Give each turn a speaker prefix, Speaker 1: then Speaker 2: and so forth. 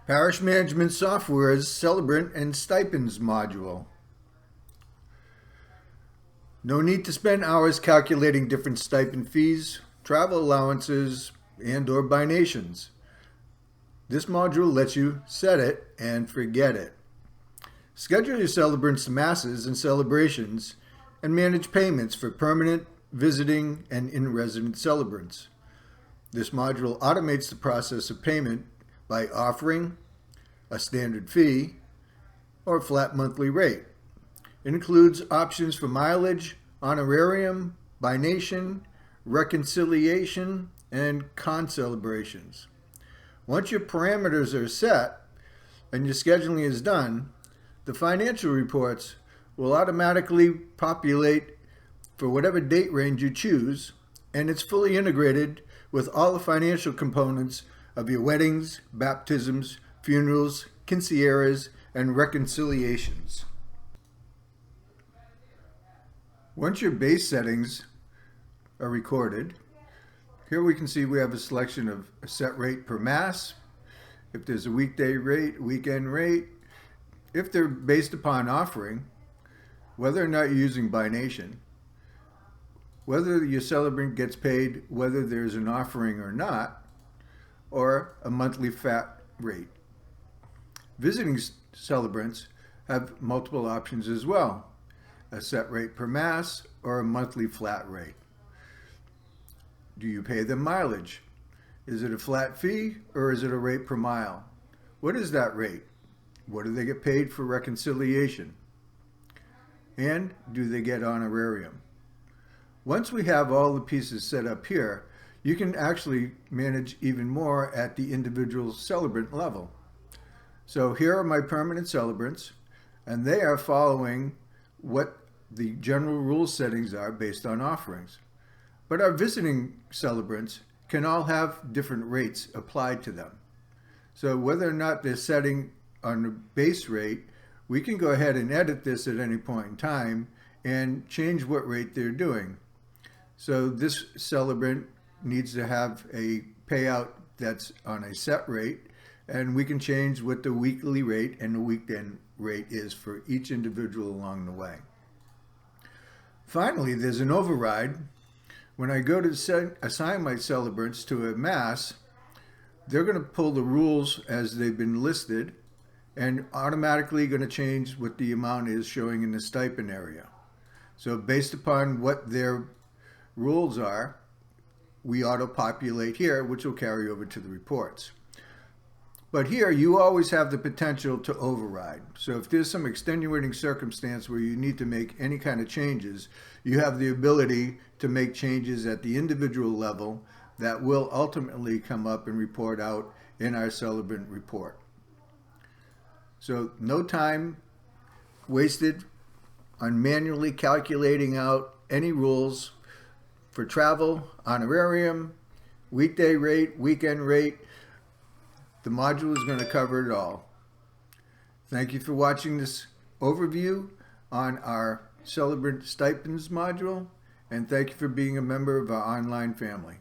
Speaker 1: Parish Management Software's Celebrant and Stipends module. No need to spend hours calculating different stipend fees, travel allowances, and/or binations. This module lets you set it and forget it. Schedule your celebrants to masses and celebrations and manage payments for permanent, visiting, and in-residence celebrants. This module automates the process of payment by offering a standard fee or a flat monthly rate. It includes options for mileage, honorarium, bination, reconciliation, and concelebrations. Once your parameters are set and your scheduling is done, the financial reports will automatically populate for whatever date range you choose, and it's fully integrated with all the financial components of your weddings, baptisms, funerals, quinceañeras, and reconciliations. Once your base settings are recorded, here we can see we have a selection of a set rate per mass, if there's a weekday rate, weekend rate, if they're based upon offering, whether or not you're using bination, whether your celebrant gets paid whether there's an offering or not, or a monthly flat rate. Visiting celebrants have multiple options as well, a set rate per mass or a monthly flat rate. Do you pay them mileage? Is it a flat fee or is it a rate per mile? What is that rate? What do they get paid for reconciliation? And do they get honorarium? Once we have all the pieces set up here, you can actually manage even more at the individual celebrant level. So here are my permanent celebrants, and they are following what the general rule settings are based on offerings. But our visiting celebrants can all have different rates applied to them. So whether or not they're setting on a base rate, we can go ahead and edit this at any point in time and change what rate they're doing. So this celebrant needs to have a payout that's on a set rate, and we can change what the weekly rate and the weekend rate is for each individual along the way. Finally, there's an override. When I go to assign my celebrants to a mass, they're going to pull the rules as they've been listed and automatically going to change what the amount is showing in the stipend area. So based upon what their rules are, we auto-populate here, which will carry over to the reports. But here, you always have the potential to override. So if there's some extenuating circumstance where you need to make any kind of changes, you have the ability to make changes at the individual level that will ultimately come up and report out in our celebrant report. So no time wasted on manually calculating out any rules for travel, honorarium, weekday rate, weekend rate. The module is going to cover it all. Thank you for watching this overview on our Celebrant Stipends module, and thank you for being a member of our online family.